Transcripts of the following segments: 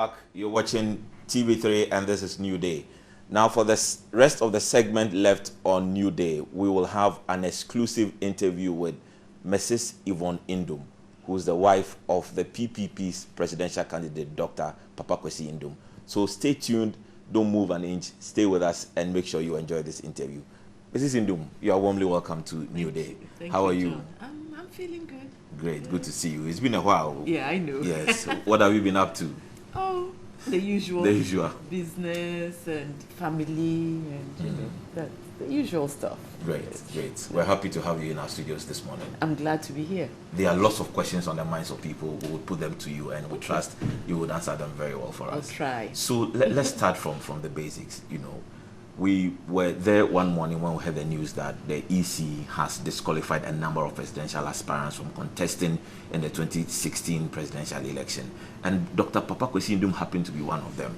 back. You're watching TV3 and this is New Day. Now for the rest of the segment left on New Day, we will have an exclusive interview with Mrs. Yvonne Nduom, who is the wife of the PPP's presidential candidate, Dr. Papakwesi Nduom. So stay tuned, don't move an inch, stay with us and make sure you enjoy this interview. Mrs. Nduom, you are warmly welcome to New Day. How are you? I'm feeling good. Great, good to see you. It's been a while. Yeah, I know. Yes. What have you been up to? Oh, the usual. The usual. Business and family and, you know, that's the usual stuff. Great, great. We're happy to have you in our studios this morning. I'm glad to be here. There are lots of questions on the minds of people. We will put them to you and we trust you would answer them very well for us. I'll try. So let's start from the basics. You know, we were there one morning when we heard the news that the EC has disqualified a number of presidential aspirants from contesting in the 2016 presidential election. And Dr. Papakwesi Nduom happened to be one of them.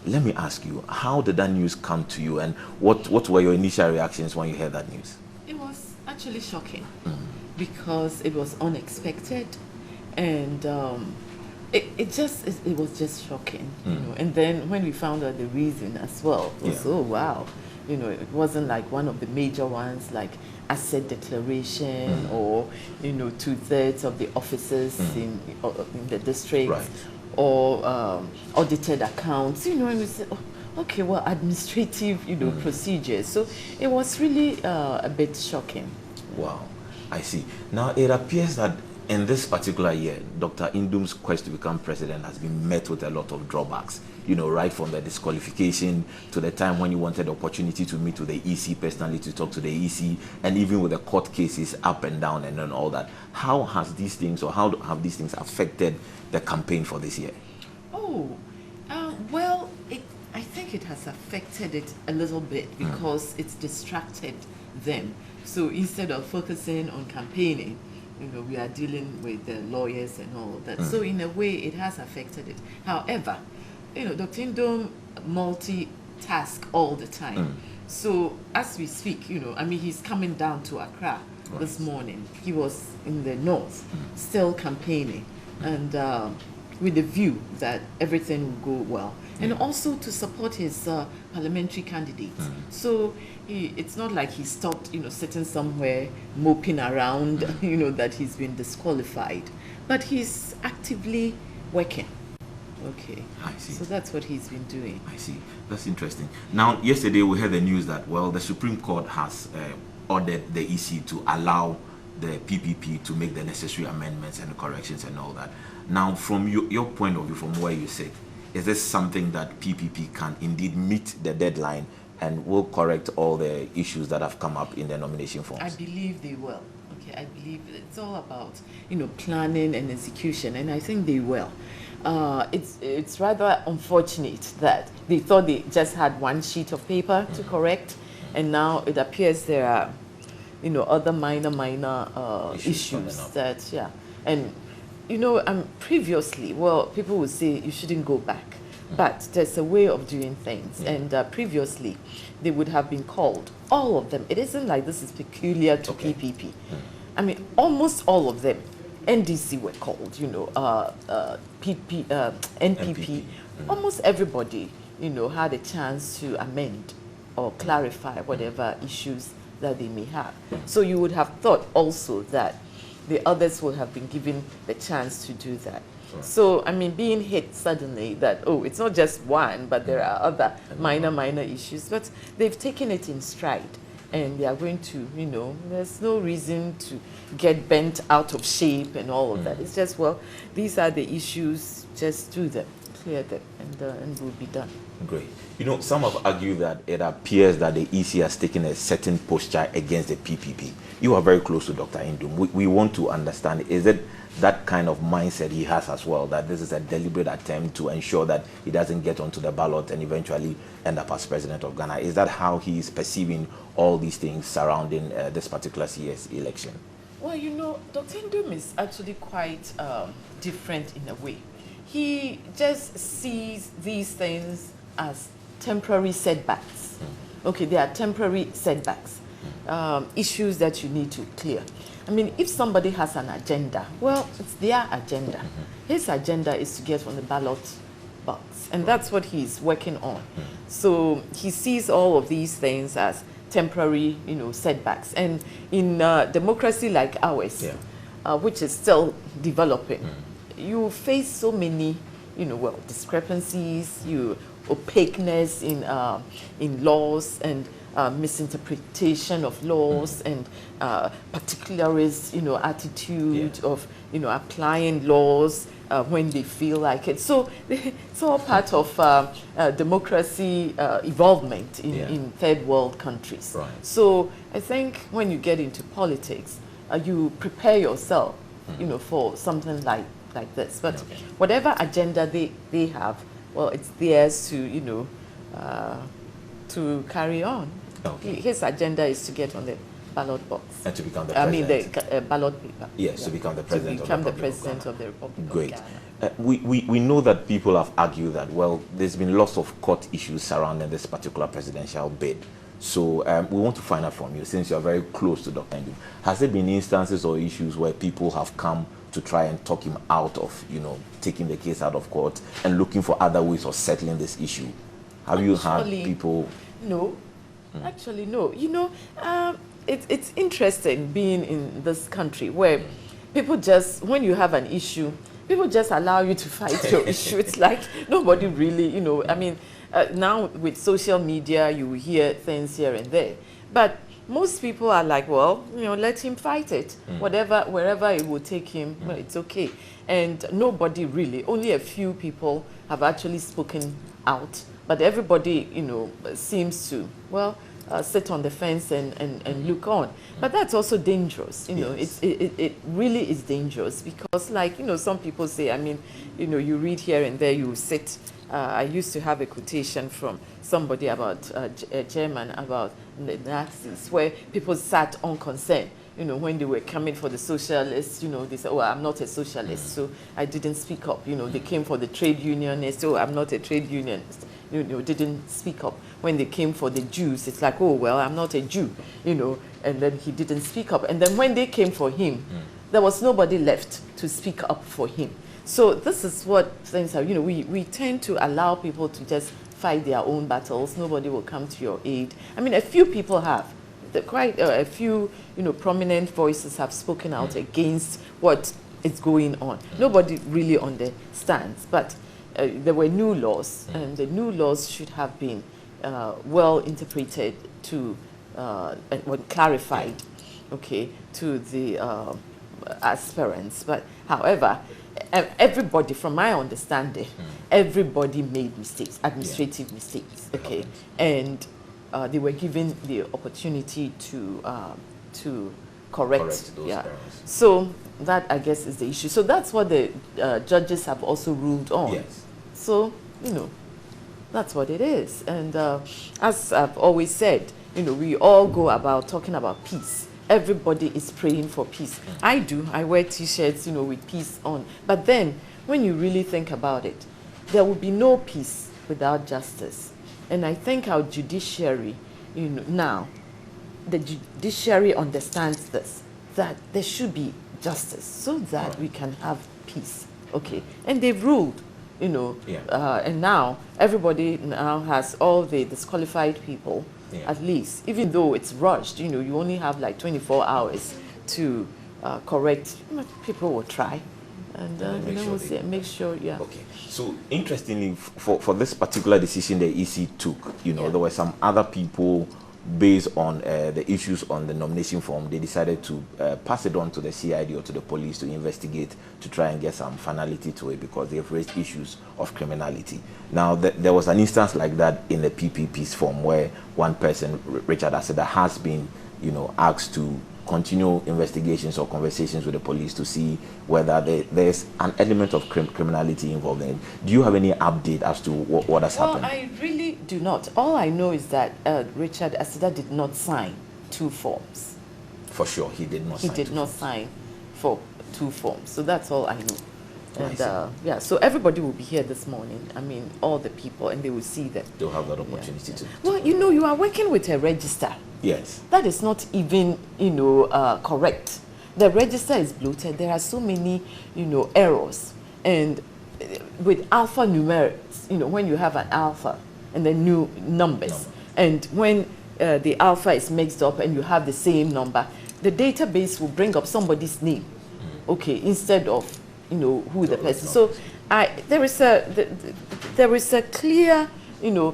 Let me ask you, how did that news come to you and what were your initial reactions when you heard that news? It was actually shocking because it was unexpected and it was just shocking, you know. And then when we found out the reason as well, it was oh wow, you know, it wasn't like one of the major ones like asset declaration or, you know, 2/3 of the officers in the district. Right. Or audited accounts, you know, and we said, oh, okay, well, administrative, you know, procedures. So it was really a bit shocking. Wow, I see. Now, it appears that in this particular year, Dr. Nduom's quest to become president has been met with a lot of drawbacks, you know, right from the disqualification to the time when you wanted the opportunity to meet with the EC personally, to talk to the EC, and even with the court cases up and down and all that. How has these things, or how have these things affected the campaign for this year? Oh, well, I think it has affected it a little bit because it's distracted them. So instead of focusing on campaigning, you know, we are dealing with the lawyers and all of that. So in a way, it has affected it. However, you know, Dr. Nduom multitask all the time. So as we speak, you know, I mean, he's coming down to Accra this morning. He was in the north, still campaigning, and with the view that everything will go well. And also to support his parliamentary candidates. So it's not like he stopped, you know, sitting somewhere moping around, you know, that he's been disqualified. But he's actively working. Okay. I see. So that's what he's been doing. I see. That's interesting. Now, yesterday we heard the news that, well, the Supreme Court has ordered the EC to allow the PPP to make the necessary amendments and corrections and all that. Now, from your point of view, from where you sit, is this something that PPP can indeed meet the deadline and will correct all the issues that have come up in the nomination forms? I believe they will. Okay, I believe it's all about, you know, planning and execution, and I think they will. It's rather unfortunate that they thought they just had one sheet of paper to correct, and now it appears there are, you know, other minor issues that, and you know, previously, well, people would say you shouldn't go back, but there's a way of doing things, and previously they would have been called, all of them. It isn't like this is peculiar to PPP. I mean, almost all of them. NDC were called, you know, NPP. Almost everybody, you know, had a chance to amend or clarify whatever issues that they may have. So you would have thought also that the others would have been given the chance to do that. So, I mean, being hit suddenly that, oh, it's not just one, but there are other minor issues, but they've taken it in stride. And they are going to, you know, there's no reason to get bent out of shape and all of that. It's just, well, these are the issues, just do them, clear them, and we'll be done. Great. You know, some have argued that it appears that the EC has taken a certain posture against the PPP. You are very close to Dr. Nduom. We want to understand, is it that kind of mindset he has as well, that this is a deliberate attempt to ensure that he doesn't get onto the ballot and eventually end up as president of Ghana? Is that how he is perceiving all these things surrounding this particular year's election? Well, you know, Dr. Nduom is actually quite different in a way. He just sees these things as temporary setbacks. Okay, they are temporary setbacks, issues that you need to clear. I mean, if somebody has an agenda, well, it's their agenda. His agenda is to get on the ballot box, and that's what he's working on. So he sees all of these things as temporary, setbacks. And in democracy like ours, which is still developing, you face so many, discrepancies, opaqueness in laws, and misinterpretation of laws, and particularist, attitude of, applying laws when they feel like it. So it's all part of democracy evolvement in third world countries. Right. So I think when you get into politics, you prepare yourself, for something like this. But whatever agenda they have, well, it's theirs to, to carry on. Okay. His agenda is to get on the ballot box. And to become the president. The ballot paper. Yes, to become the president of the President of the Republic Great. of Ghana. We know that people have argued that, well, there's been lots of court issues surrounding this particular presidential bid. So we want to find out from you, since you're very close to Dr. Nduom, has there been instances or issues where people have come to try and talk him out of, taking the case out of court and looking for other ways of settling this issue? Have you had people? No. Actually, no. It's interesting being in this country where people just, when you have an issue, people just allow you to fight your issue. It's like nobody really, now with social media, you hear things here and there. But most people are like, well, let him fight it. Wherever it will take him, well, it's okay. And nobody really, only a few people have actually spoken out. But everybody, seems to, sit on the fence and look on. But that's also dangerous. It really is dangerous because, like, some people say, you read here and there, you sit. I used to have a quotation from somebody about a German about the Nazis, where people sat unconcerned. When they were coming for the socialists, they said, oh, I'm not a socialist, so I didn't speak up. They came for the trade unionists, oh, I'm not a trade unionist. Didn't speak up. When they came for the Jews, it's like, oh, well, I'm not a Jew, and then he didn't speak up. And then when they came for him, there was nobody left to speak up for him. So this is what things are, we tend to allow people to just fight their own battles. Nobody will come to your aid. A few people have. Quite a few, prominent voices have spoken out against what is going on. Nobody really understands, but there were new laws, and the new laws should have been well interpreted to and clarified, to the aspirants. But however, everybody, from my understanding, everybody made mistakes, administrative mistakes, and they were given the opportunity to correct those errors. So that, I guess, is the issue. So that's what the judges have also ruled on. Yes. So, that's what it is. And as I've always said, we all go about talking about peace. Everybody is praying for peace. I do. I wear T-shirts, with peace on. But then, when you really think about it, there will be no peace without justice. And I think our judiciary, now, the judiciary understands this, that there should be justice so that we can have peace, And they've ruled, and now everybody now has all the disqualified people, at least, even though it's rushed, you only have like 24 hours to correct. People will try. And we'll see, make sure, Okay. So, interestingly, for this particular decision the EC took, there were some other people, based on the issues on the nomination form, they decided to pass it on to the CID or to the police to investigate, to try and get some finality to it, because they've raised issues of criminality. Now, there was an instance like that in the PPP's form, where one person, Richard Asiedu, has been, asked to continue investigations or conversations with the police to see whether there's an element of criminality involved in it. Do you have any update as to what has happened? Well, I really do not. All I know is that Richard Asiedu did not sign 2 forms. For sure, he did not sign. He did not sign for 2 forms. So that's all I know. And so everybody will be here this morning. All the people, and they will see them. They'll have that opportunity to. Well, you are working with a register. Yes. That is not even, correct. The register is bloated. There are so many, errors. And with alphanumerics, is, when you have an alpha and then new numbers. And when the alpha is mixed up and you have the same number, the database will bring up somebody's name, okay, instead of, who the person. So there is a clear,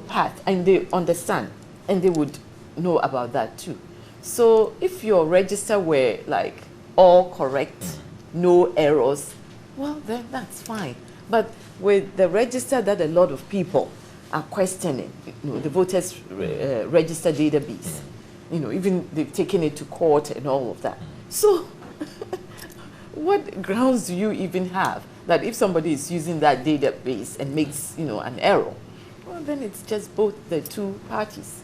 path, and they understand, and they would know about that too. So if your register were like all correct, no errors, well, then that's fine. But with the register that a lot of people are questioning, the voters register database, even they've taken it to court and all of that. So what grounds do you even have that if somebody is using that database and makes, an error, well, then it's just both the two parties,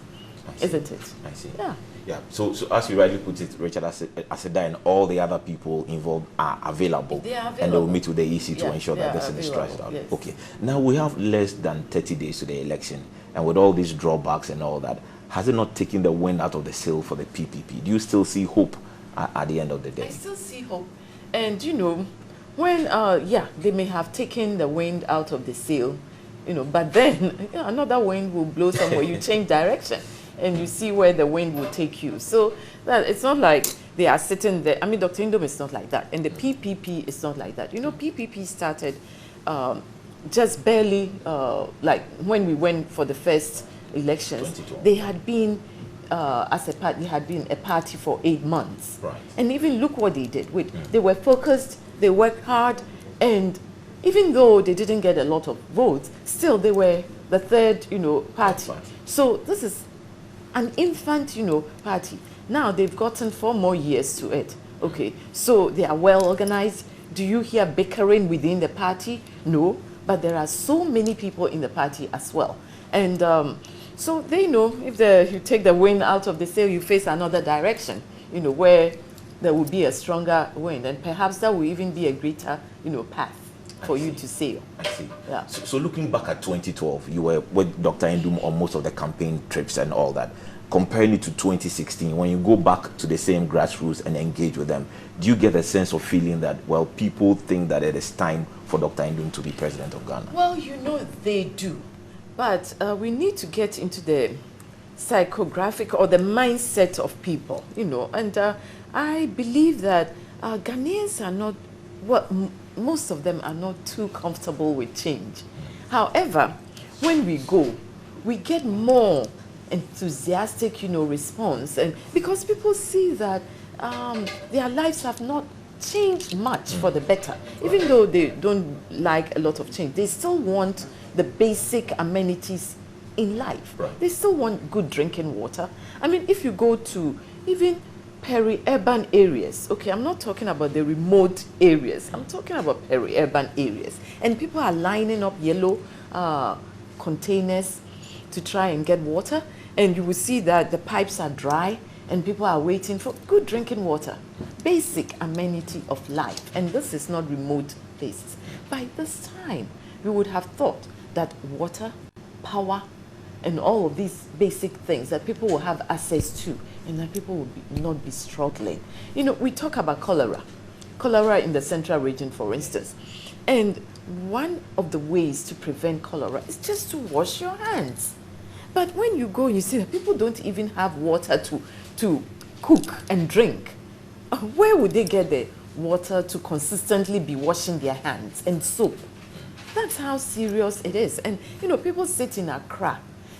isn't it? I see. Yeah. Yeah. So as you rightly put it, Richard Asiedu and all the other people involved are available. They are available. And they will meet with the EC to ensure that they this are is available, trashed out. yes. Okay. Now we have less than 30 days to the election, and with all these drawbacks and all that, has it not taken the wind out of the sail for the PPP? Do you still see hope at the end of the day? I still see hope. And when they may have taken the wind out of the sail, but then another wind will blow somewhere. You change direction and you see where the wind will take you. So that it's not like they are sitting there. I mean, Dr. Nduom is not like that, and the PPP is not like that. PPP started just barely, like when we went for the first elections, they had been as a party, they had been a party for 8 months. Right. And even look what they did. They were focused, they worked hard, and even though they didn't get a lot of votes, still they were the third, party. So this is an infant, party. Now they've gotten 4 more years to it. Okay, so they are well organized. Do you hear bickering within the party? No, but there are so many people in the party as well. And so they know if you take the wind out of the sail, you face another direction, where there will be a stronger wind, and perhaps that will even be a greater, path for you to sail. I see. Yeah. So looking back at 2012, you were with Dr. Nduom on most of the campaign trips and all that. Comparing it to 2016, when you go back to the same grassroots and engage with them, do you get a sense of feeling that, well, people think that it is time for Dr. Nduom to be president of Ghana? Well, they do. But we need to get into the psychographic or the mindset of people, and I believe that Ghanaians are not, most of them are not too comfortable with change. However, when we go, we get more enthusiastic, response, and because people see that their lives have not changed much for the better. Even though they don't like a lot of change, they still want the basic amenities in life. Right. They still want good drinking water. I mean, if you go to even peri-urban areas, okay, I'm not talking about the remote areas, I'm talking about peri-urban areas, and people are lining up yellow containers to try and get water, and you will see that the pipes are dry and people are waiting for good drinking water, basic amenity of life. And this is not remote places. By this time, we would have thought that water, power, and all of these basic things that people will have access to, and that people will not be struggling. We talk about cholera in the central region, for instance. And one of the ways to prevent cholera is just to wash your hands. But when you go, you see that people don't even have water to cook and drink. Where would they get the water to consistently be washing their hands and soap? That's how serious it is. And, people sit in Accra.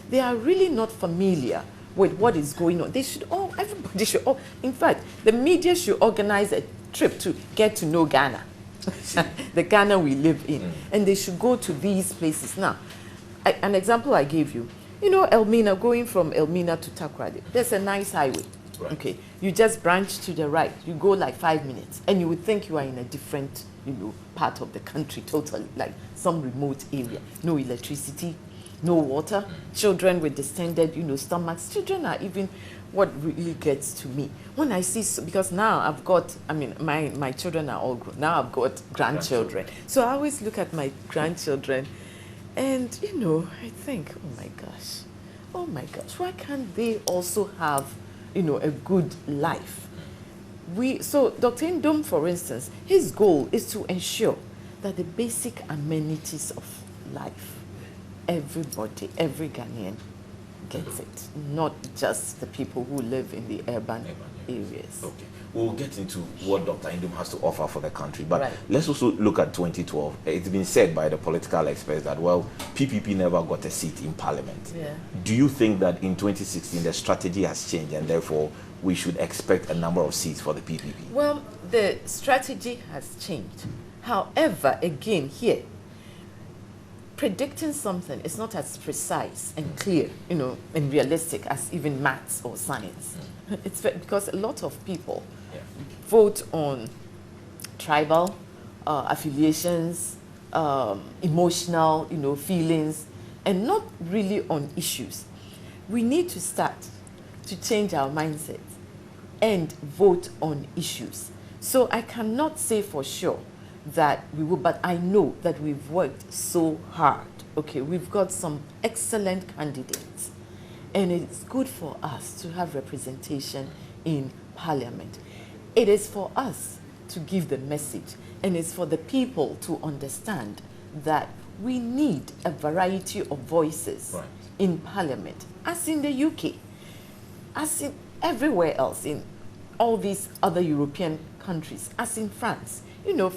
They are really not familiar with what is going on. Everybody should, in fact, the media should organize a trip to get to know Ghana, the Ghana we live in. And they should go to these places. Now, an example I gave you, Elmina, going from Elmina to Takoradi, there's a nice highway. Right. Okay, you just branch to the right, you go like 5 minutes, and you would think you are in a different, part of the country totally, like some remote area. No electricity, no water, children with distended, stomachs. Children are even what really gets to me. When I see, because now I've got, my children are all grown. Now I've got grandchildren. So I always look at my grandchildren and, I think, oh my gosh, why can't they also have, a good life? So Dr. Nduom, for instance, his goal is to ensure that the basic amenities of life everybody, every Ghanaian gets it, not just the people who live in the urban areas. Okay. We'll get into what Dr. Nduom has to offer for the country, but Right. let's also look at 2012. It's been said by the political experts that, well, PPP never got a seat in parliament. Yeah. Do you think that in 2016 the strategy has changed and therefore we should expect a number of seats for the PPP? Well, the strategy has changed. However, again, here, predicting something is not as precise and clear, and realistic as even maths or science. It's because a lot of people vote on tribal affiliations, emotional, feelings, and not really on issues. We need to start to change our mindset and vote on issues. So I cannot say for sure that we will, but I know that we've worked so hard. Okay, we've got some excellent candidates, and it's good for us to have representation in Parliament. It is for us to give the message, and it's for the people to understand that we need a variety of voices in Parliament, as in the UK, as in everywhere else, in all these other European countries, as in France.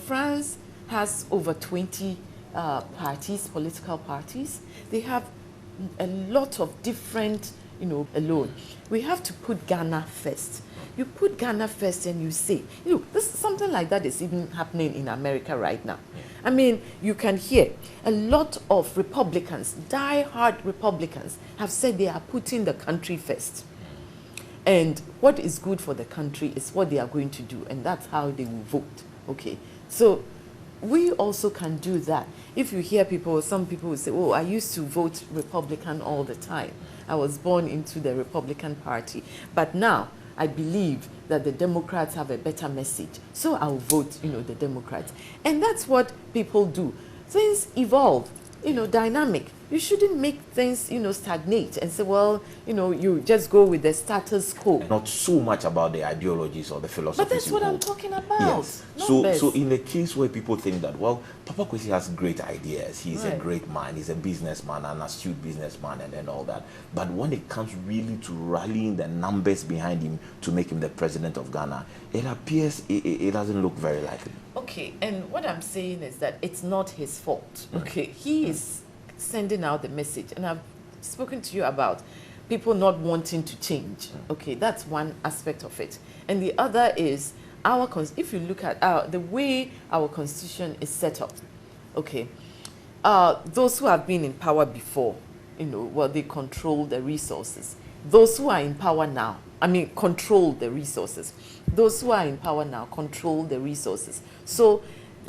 France has over 20 parties, political parties. They have a lot of different, alone. We have to put Ghana first. You put Ghana first and you say, this something like that is even happening in America right now. I mean, you can hear a lot of Republicans, die-hard Republicans, have said they are putting the country first. And what is good for the country is what they are going to do, and that's how they will vote. Okay, so we also can do that. If you hear people, some people will say, oh, I used to vote Republican all the time. I was born into the Republican Party. But now I believe that the Democrats have a better message. So I'll vote, the Democrats. And that's what people do. Things evolve, dynamic. You shouldn't make things, stagnate and say, well, you just go with the status quo. Not so much about the ideologies or the philosophies. But that's what I'm talking about. Yes. So in the case where people think that, well, Papa Kwesi has great ideas, he's a great man, he's a businessman, an astute businessman, and all that. But when it comes really to rallying the numbers behind him to make him the president of Ghana, it appears it doesn't look very likely. Okay, and what I'm saying is that it's not his fault. Okay, he is sending out the message, and I've spoken to you about people not wanting to change. Okay, that's one aspect of it, and the other is if you look at the way our constitution is set up. Okay, those who have been in power before, they control the resources. Those who are in power now, control the resources. Those who are in power now control the resources. So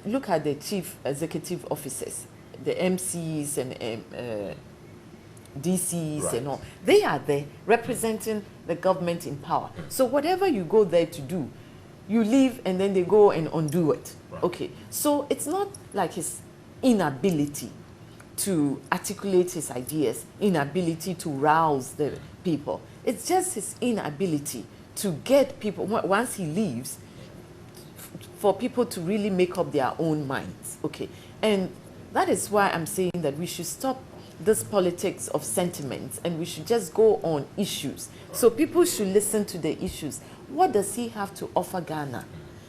look at the chief executive officers, the MCs and DCs and all. They are there representing the government in power. So whatever you go there to do, you leave and then they go and undo it. Okay, so it's not like his inability to articulate his ideas, inability to rouse the people. It's just his inability to get people, once he leaves, for people to really make up their own minds. Okay, and that is why I'm saying that we should stop this politics of sentiments and we should just go on issues. So people should listen to the issues. What does he have to offer Ghana?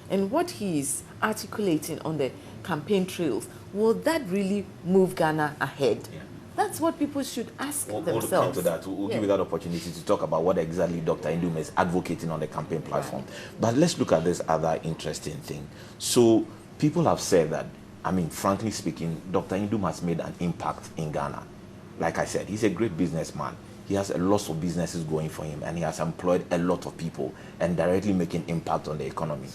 And what he is articulating on the campaign trails, will that really move Ghana ahead? That's what people should ask themselves. We'll come to that. We'll give you that opportunity to talk about what exactly Dr. Nduom is advocating on the campaign platform. But let's look at this other interesting thing. So people have said that, frankly speaking, Dr. Nduom has made an impact in Ghana. Like I said, he's a great businessman. He has a lot of businesses going for him, and he has employed a lot of people and directly making impact on the economy.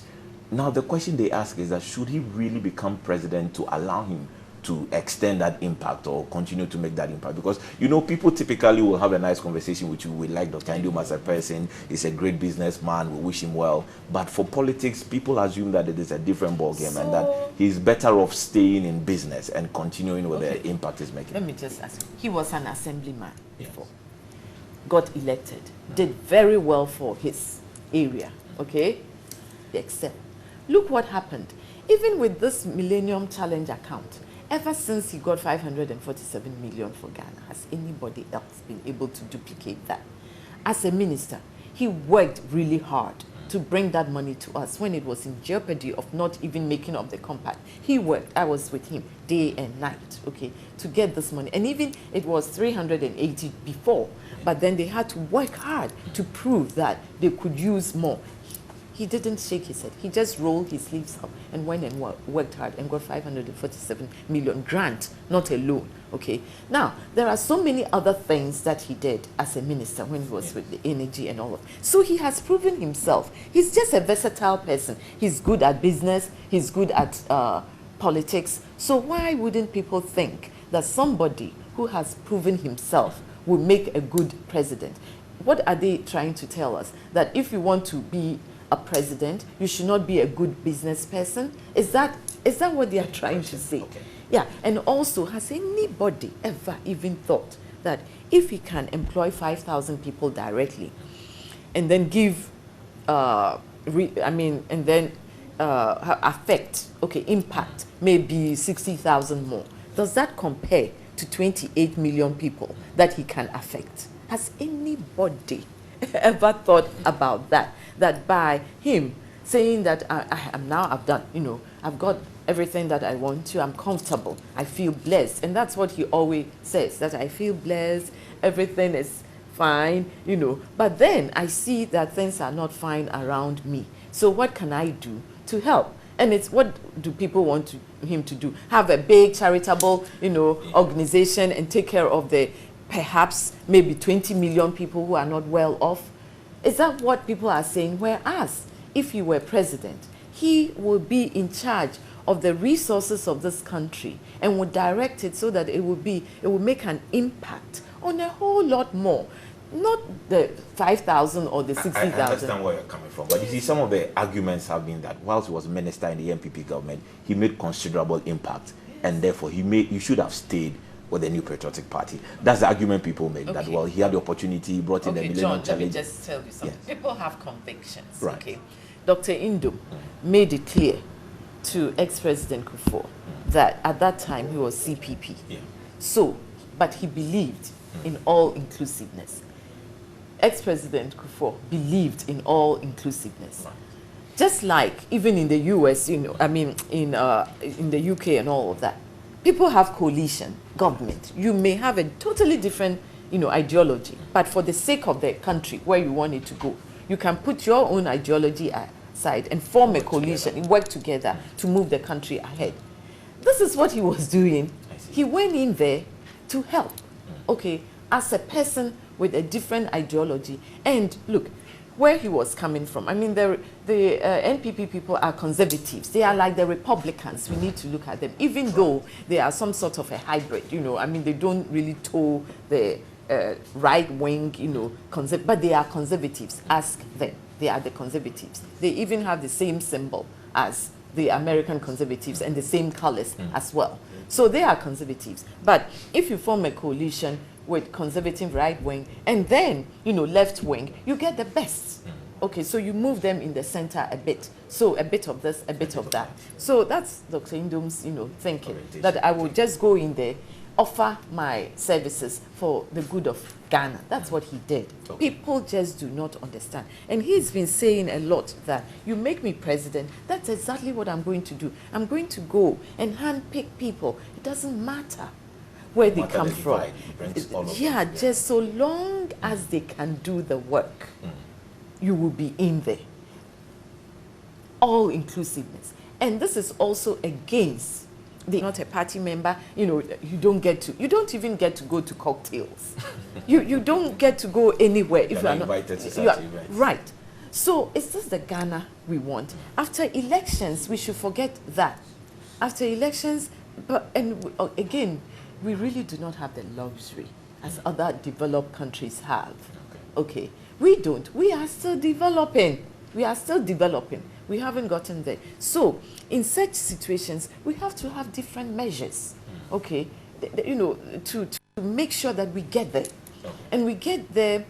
Now, the question they ask is that should he really become president to allow him to extend that impact or continue to make that impact? Because, people typically will have a nice conversation with you. We like Dr. Nduom as a person. He's a great businessman. We wish him well. But for politics, people assume that it is a different ballgame and that he's better off staying in business and continuing with the impact he's making. Let me just ask you. He was an assemblyman before. Got elected. Did very well for his area. Okay? Except, look what happened. Even with this Millennium Challenge account, Ever since he got 547 million for Ghana, has anybody else been able to duplicate that? As a minister, he worked really hard to bring that money to us when it was in jeopardy of not even making up the compact. He worked, I was with him day and night, okay, to get this money. And even it was 380 before, but then they had to work hard to prove that they could use more. He didn't shake his head. He just rolled his sleeves up and went and worked hard and got 547 million grant, not a loan. Okay. Now, there are so many other things that he did as a minister when he was with the energy and all of. So he has proven himself. He's just a versatile person. He's good at business. He's good at politics. So why wouldn't people think that somebody who has proven himself will make a good president? What are they trying to tell us? That if you want to be a president, you should not be a good business person? Is that what they are trying to say? Okay. Yeah, and also, has anybody ever even thought that if he can employ 5,000 people directly and then give, impact maybe 60,000 more, does that compare to 28 million people that he can affect? Has anybody ever thought about that? That by him saying that I've done, I've got everything that I want to, I'm comfortable, I feel blessed. And that's what he always says, that I feel blessed, everything is fine, But then I see that things are not fine around me. So what can I do to help? And it's, what do people want him to do? Have a big charitable, organization and take care of the perhaps maybe 20 million people who are not well off? Is that what people are saying? Whereas, if he were president, he would be in charge of the resources of this country and would direct it so that it will make an impact on a whole lot more. Not the 5,000 or the 60,000. I understand where you're coming from. But you see, some of the arguments have been that whilst he was minister in the MPP government, he made considerable impact. And therefore, you should have stayed with the New Patriotic Party. That's the argument people make, that, well, he had the opportunity, he brought in the Millennium John, Challenge. let me just tell you something. Yes. People have convictions. Right. Okay. Dr. Nduom made it clear to ex-President Kufuor that at that time he was CPP. Yeah. So, but he believed in all inclusiveness. Ex-President Kufuor believed in all inclusiveness. Right. Just like even in the US, in the UK and all of that, people have coalition government. You may have a totally different, ideology, but for the sake of the country where you want it to go, you can put your own ideology aside and form a coalition and work together to move the country ahead. This is what he was doing. He went in there to help, okay, as a person with a different ideology. And look, where he was coming from, I mean, the NPP people are conservatives. They are like the Republicans. We need to look at them, even though they are some sort of a hybrid, I mean, they don't really toe the right-wing, but they are conservatives. Ask them. They are the conservatives. They even have the same symbol as the American conservatives and the same colors as well. So they are conservatives. But if you form a coalition with conservative right wing and then, left wing, you get the best. Okay, so you move them in the center a bit. So a bit of this, a bit of that. So that's Dr. Nduom's, thinking, that I will just go in there, offer my services for the good of Ghana. That's what he did. Okay. People just do not understand. And he's been saying a lot that you make me president, that's exactly what I'm going to do. I'm going to go and handpick people. It doesn't matter where they come from. Yeah, just so long as they can do the work, you will be in there. All inclusiveness. And this is also against not a party member, you don't even get to go to cocktails. you don't get to go anywhere if you are not invited to such events. Right. So is this the Ghana we want? After elections, we should forget that. After elections, again, we really do not have the luxury as other developed countries have. Okay. We don't. We are still developing. We haven't gotten there. So, in such situations, we have to have different measures, okay, to make sure that we get there. And we get there,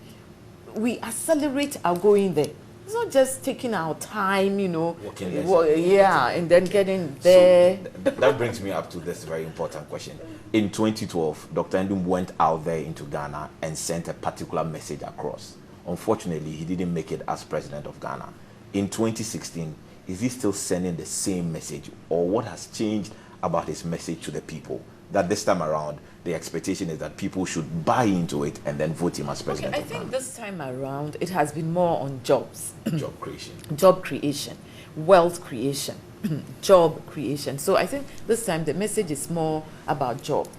we accelerate our going there. It's not just taking our time, you know, yeah, and then getting there. So that brings me up to this very important question. In 2012, Dr. Nduom went out there into Ghana and sent a particular message across. Unfortunately, he didn't make it as president of Ghana. In 2016, is he still sending the same message, or what has changed about his message to the people? That this time around, the expectation is that people should buy into it and then vote him as president. Okay, I think this time around, it has been more on jobs. Job creation. Job creation, wealth creation, job creation. So I think this time the message is more about job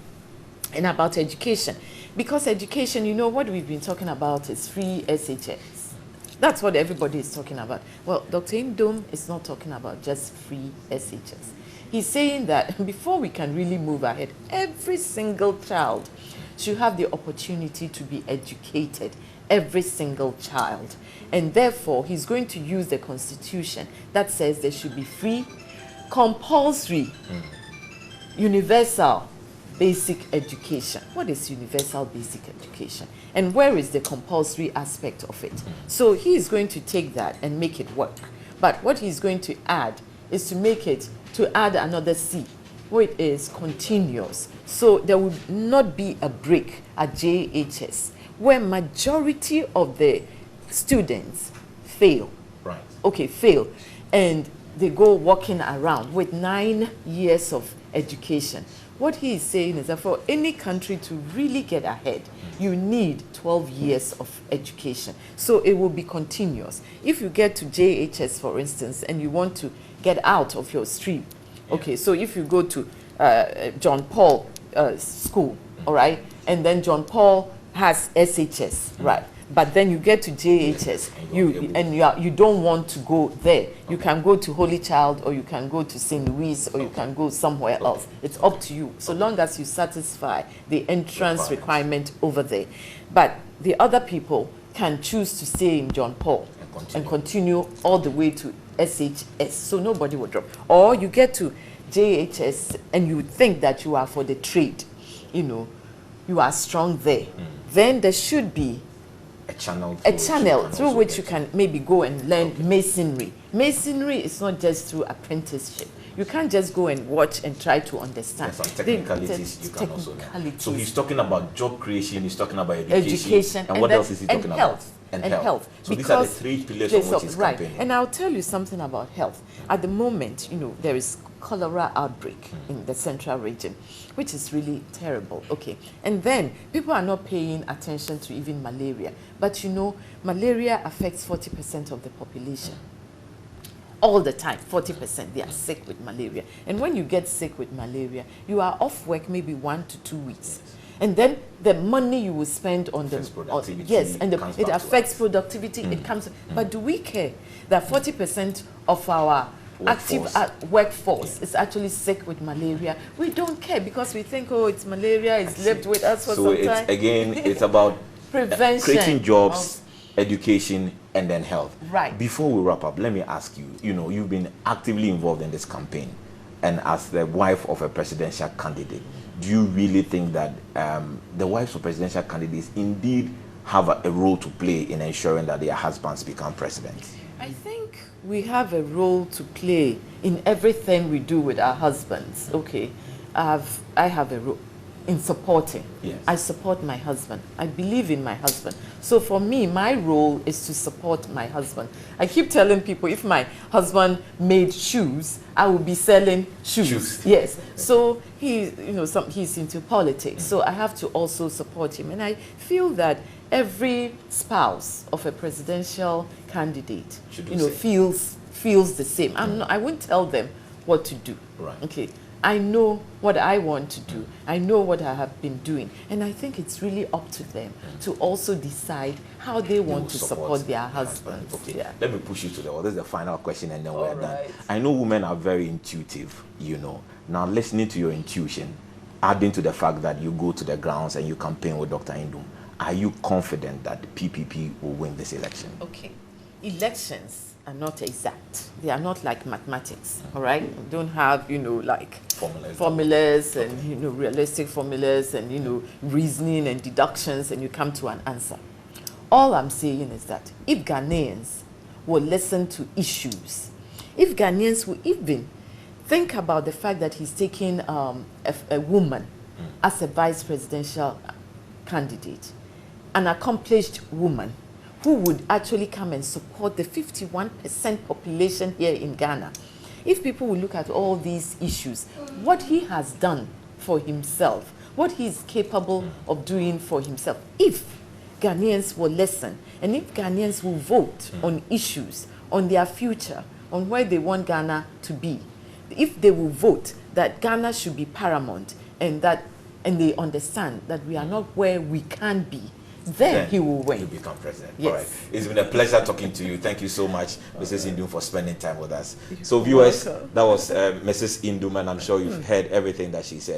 and about education. Because education, you know, what we've been talking about is free SHS. That's what everybody is talking about. Well, Dr. Nduom is not talking about just free SHS. He's saying that before we can really move ahead, every single child should have the opportunity to be educated, every single child. And therefore, he's going to use the constitution that says there should be free, compulsory, universal basic education. What is universal basic education? And where is the compulsory aspect of it? So he is going to take that and make it work. But what he's going to add is to add another C, which is continuous. So there will not be a break at JHS where majority of the students fail. Right. Okay, fail. And they go walking around with 9 years of education. What he is saying is that for any country to really get ahead, you need 12 years of education. So it will be continuous. If you get to JHS, for instance, and you want to get out of your stream, okay, so if you go to John Paul school, all right, and then John Paul has SHS, right, but then you get to JHS, you don't want to go there. You can go to Holy Child, or you can go to St. Louis, or you can go somewhere else. It's up to you, so long as you satisfy the entrance requirement over there. But the other people can choose to stay in John Paul and continue all the way to SHS, so nobody will drop. Or you get to JHS and you think that you are for the trade, you know, you are strong there. Then there should be a channel through which you can maybe go and learn masonry. Masonry is not just through apprenticeship. You can't just go and watch and try to understand. There's some technicalities you can also learn. So he's talking about job creation, he's talking about education, and what else is he talking about? And health. So these are the 3 pillars of what he's campaigning. And I'll tell you something about health. At the moment, you know, there is cholera outbreak in the central region, which is really terrible. Okay, and then people are not paying attention to even malaria. But you know, malaria affects 40% of the population. All the time, 40%, they are sick with malaria. And when you get sick with malaria, you are off work maybe 1 to 2 weeks. And then the money you will spend on the it affects productivity. It comes. But do we care that 40% of our active workforce is actually sick with malaria? We don't care, because we think, oh, it's malaria, it's lived with us for some time. So it's about prevention, creating jobs, education, and then health. Right. Before we wrap up, let me ask you, you know, you've been actively involved in this campaign, and as the wife of a presidential candidate, do you really think that the wives of presidential candidates indeed have a role to play in ensuring that their husbands become president? I think we have a role to play in everything we do with our husbands. Okay, I have a role in supporting. Yes. I support my husband. I believe in my husband. So for me, my role is to support my husband. I keep telling people, if my husband made shoes, I would be selling shoes. Yes. So he's into politics. So I have to also support him. And I feel that every spouse of a presidential candidate, feels the same. I won't tell them what to do. Right. Okay. I know what I want to do. I know what I have been doing. And I think it's really up to them to also decide how they want to support their husbands. Okay, yeah. Let me push you to this is the final question, and then we're done. I know women are very intuitive, you know. Now, listening to your intuition, adding to the fact that you go to the grounds and you campaign with Dr. Nduom, are you confident that the PPP will win this election? Okay. Elections are not exact. They are not like mathematics, all right? You don't have, like formulas and, realistic formulas and, reasoning and deductions, and you come to an answer. All I'm saying is that if Ghanaians will listen to issues, if Ghanaians will even think about the fact that he's taking a woman as a vice presidential candidate, an accomplished woman who would actually come and support the 51% population here in Ghana. If people will look at all these issues, what he has done for himself, what he is capable of doing for himself, if Ghanaians will listen, and if Ghanaians will vote on issues, on their future, on where they want Ghana to be, if they will vote that Ghana should be paramount, and they understand that we are not where we can be, then he will win. You become president. Yes. All right. It's been a pleasure talking to you. Thank you so much, Mrs. Nduom, for spending time with us. So viewers, that was Mrs. Nduom, and I'm sure you've heard everything that she said.